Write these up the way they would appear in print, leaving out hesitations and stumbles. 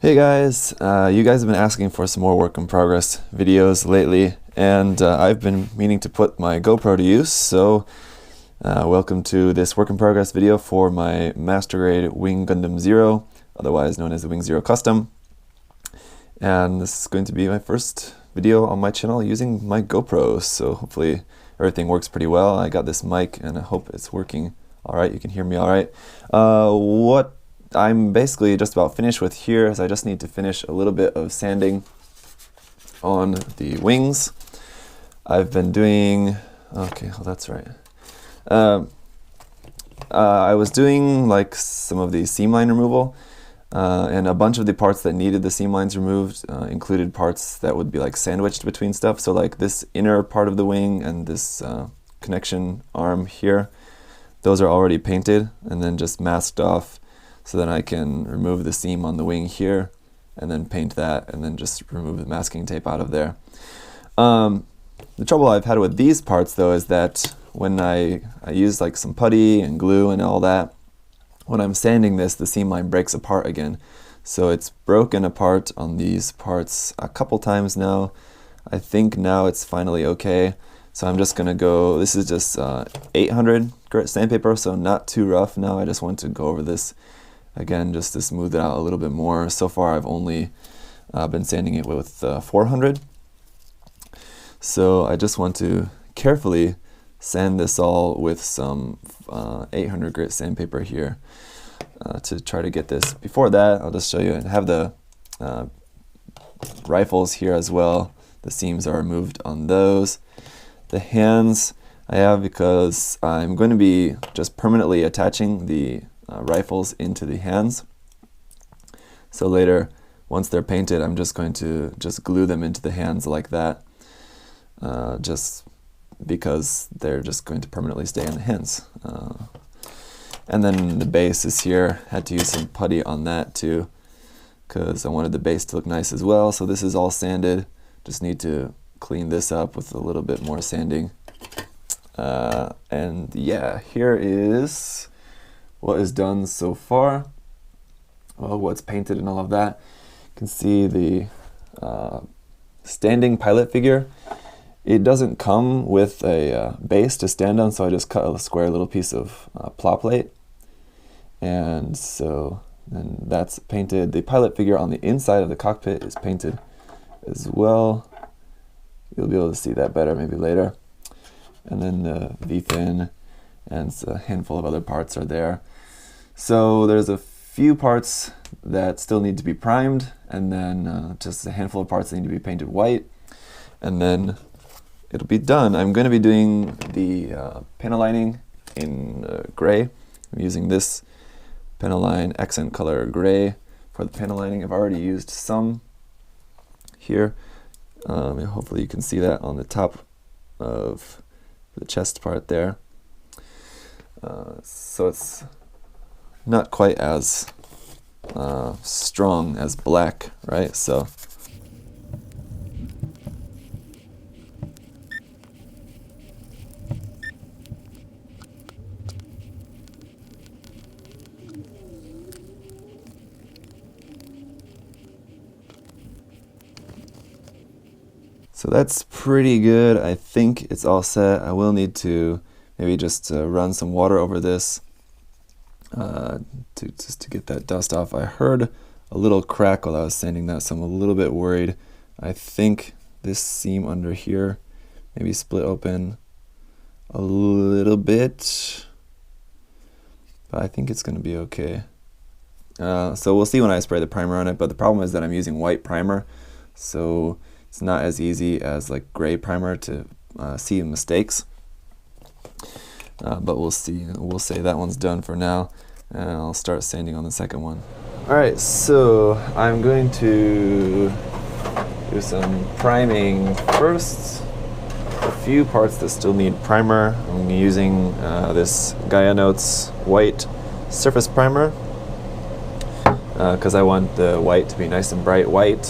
Hey guys, you guys have been asking for some more work in progress videos lately, and I've been meaning to put my GoPro to use, so welcome to this work in progress video for my Master-Grade Wing Gundam Zero, otherwise known as the Wing Zero Custom. And this is going to be my first video on my channel using my GoPro, so hopefully everything works pretty well. I got this mic and I hope it's working alright, you can hear me alright. What I'm basically just about finished with here is I just need to finish a little bit of sanding on the wings. I've been doing, okay, well that's right. I was doing like some of the seam line removal, and a bunch of the parts that needed the seam lines removed included parts that would be like sandwiched between stuff. So like this inner part of the wing and this connection arm here, those are already painted and then just masked off. So then I can remove the seam on the wing here and then paint that and then just remove the masking tape out of there. The trouble I've had with these parts though is that when I use like some putty and glue and all that, when I'm sanding this, the seam line breaks apart again. So it's broken apart on these parts a couple times now. I think now it's finally okay. So I'm just gonna go, this is just 800 grit sandpaper, so not too rough now. I just want to go over this again just to smooth it out a little bit more. So far I've only been sanding it with 400. So I just want to carefully sand this all with some 800 grit sandpaper here to try to get this. Before that, I'll just show you, I have the rifles here as well. The seams are removed on those. The hands I have because I'm going to be just permanently attaching the rifles into the hands. So later, once they're painted, I'm just going to just glue them into the hands like that, just because they're just going to permanently stay in the hands. And then the base is here. Had to use some putty on that too, because I wanted the base to look nice as well. So this is all sanded. Just need to clean this up with a little bit more sanding. And yeah, here is what is done so far. Well, what's painted and all of that. You can see the standing pilot figure. It doesn't come with a base to stand on, so I just cut a square little piece of plot plate. And so then that's painted. The pilot figure on the inside of the cockpit is painted as well. You'll be able to see that better maybe later. And then the V-fin and a handful of other parts are there. So there's a few parts that still need to be primed, and then just a handful of parts that need to be painted white, and then it'll be done. I'm going to be doing the panel lining in gray. I'm using this panel line accent color gray for the panel lining. I've already used some here. And hopefully you can see that on the top of the chest part there. So it's not quite as strong as black, right? So that's pretty good. I think it's all set. I will need to maybe just run some water over this just to get that dust off. I heard a little crack while I was sanding that, so I'm a little bit worried. I think this seam under here maybe split open a little bit, but I think it's going to be okay. So we'll see when I spray the primer on it, but the problem is that I'm using white primer, so it's not as easy as like gray primer to see mistakes. But we'll see. We'll say that one's done for now, and I'll start sanding on the second one. Alright, so I'm going to do some priming first. A few parts that still need primer. I'm using this Gaia Notes white surface primer because I want the white to be nice and bright white.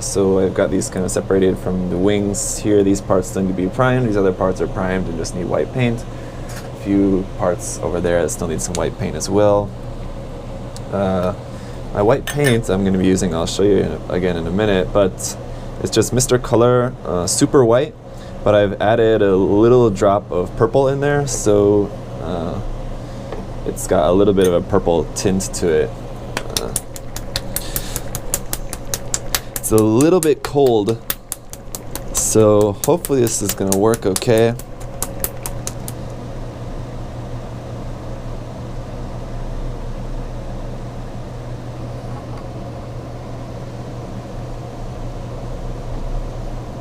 So I've got these kind of separated from the wings here. These parts still need to be primed. These other parts are primed and just need white paint. A few parts over there that still need some white paint as well. my white paint I'm going to be using, I'll show you again in a minute, but it's just Mr. Color Super White, but I've added a little drop of purple in there, so it's got a little bit of a purple tint to it. It's a little bit cold, so hopefully this is going to work okay.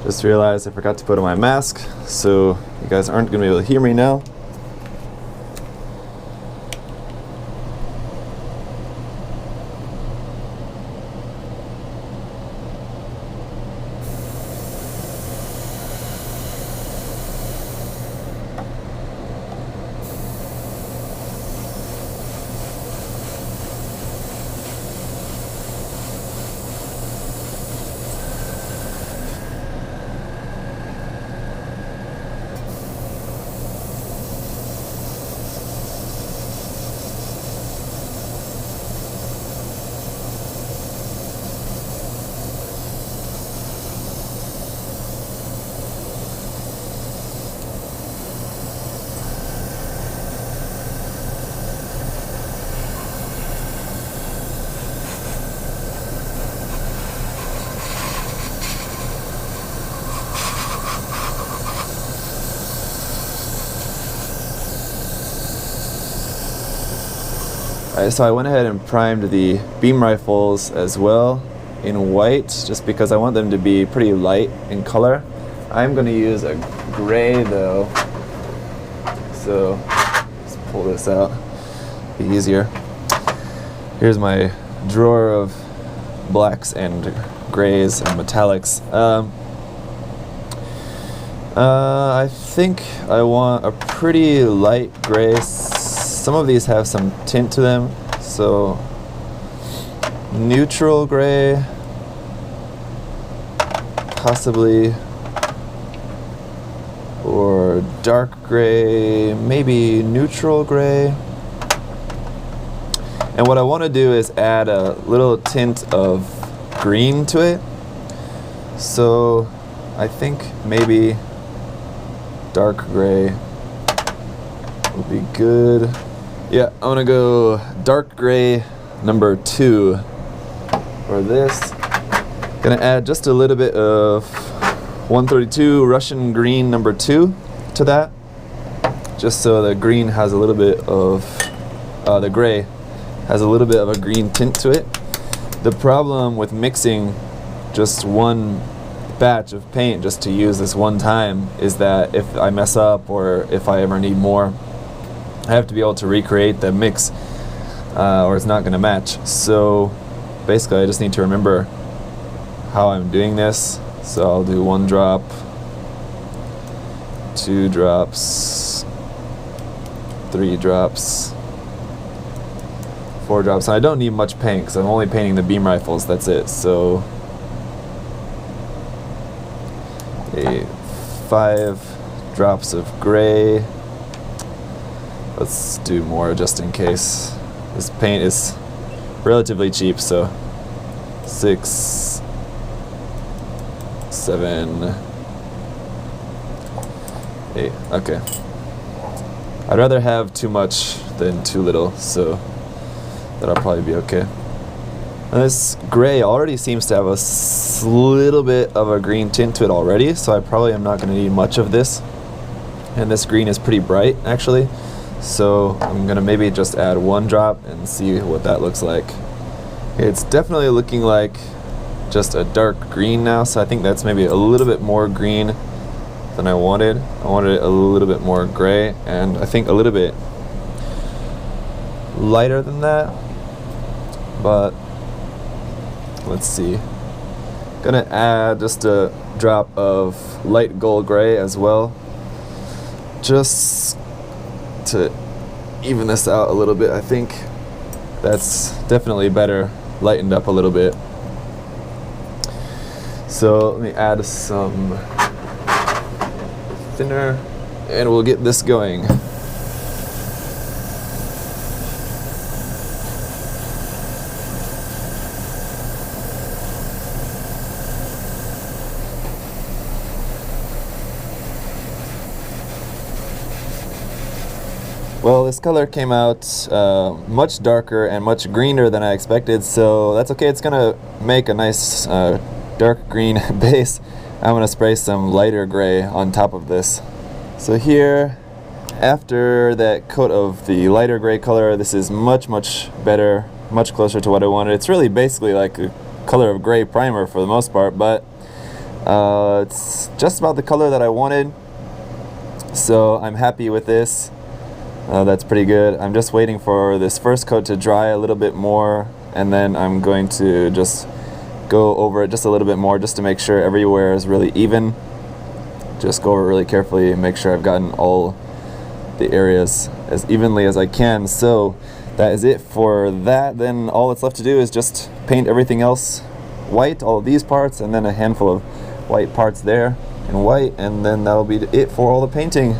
Just realized I forgot to put on my mask, so you guys aren't going to be able to hear me now. So I went ahead and primed the beam rifles as well in white, just because I want them to be pretty light in color. I'm going to use a gray though, so let's pull this out, be easier. Here's my drawer of blacks and grays and metallics. I think I want a pretty light gray. Some of these have some tint to them, so neutral gray, possibly, or dark gray, maybe neutral gray. And what I want to do is add a little tint of green to it, so I think maybe dark gray would be good. Yeah, I'm gonna go dark gray number 2 for this. Gonna add just a little bit of 132 Russian green number 2 to that, just so the green has a little bit of, the gray has a little bit of a green tint to it. The problem with mixing just one batch of paint just to use this one time is that if I mess up or if I ever need more, I have to be able to recreate the mix, or it's not going to match. So basically I just need to remember how I'm doing this. So I'll do 1 drop, 2 drops, 3 drops, 4 drops. And I don't need much paint because I'm only painting the beam rifles, that's it. So 5 drops of gray. Let's do more just in case. This paint is relatively cheap, so 6, 7, 8. Okay. I'd rather have too much than too little, so that'll probably be okay. And this gray already seems to have a little bit of a green tint to it already, so I probably am not going to need much of this. And this green is pretty bright, actually. So I'm going to maybe just add 1 drop and see what that looks like. It's definitely looking like just a dark green now, so I think that's maybe a little bit more green than I wanted. I wanted it a little bit more gray, and I think a little bit lighter than that. But let's see. Gonna add just a drop of light gold gray as well, just to even this out a little bit. I think that's definitely better, lightened up a little bit. So let me add some thinner and we'll get this going. Well, this color came out much darker and much greener than I expected, so that's okay. It's gonna make a nice dark green base. I'm gonna spray some lighter gray on top of this. So here, after that coat of the lighter gray color, this is much better, much closer to what I wanted. It's really basically like a color of gray primer for the most part, but it's just about the color that I wanted, so I'm happy with this. That's pretty good. I'm just waiting for this first coat to dry a little bit more, and then I'm going to just go over it just a little bit more just to make sure everywhere is really even. Just go over it really carefully and make sure I've gotten all the areas as evenly as I can. So that is it for that. Then all that's left to do is just paint everything else white, all of these parts, and then a handful of white parts there in white, and then that'll be it for all the painting.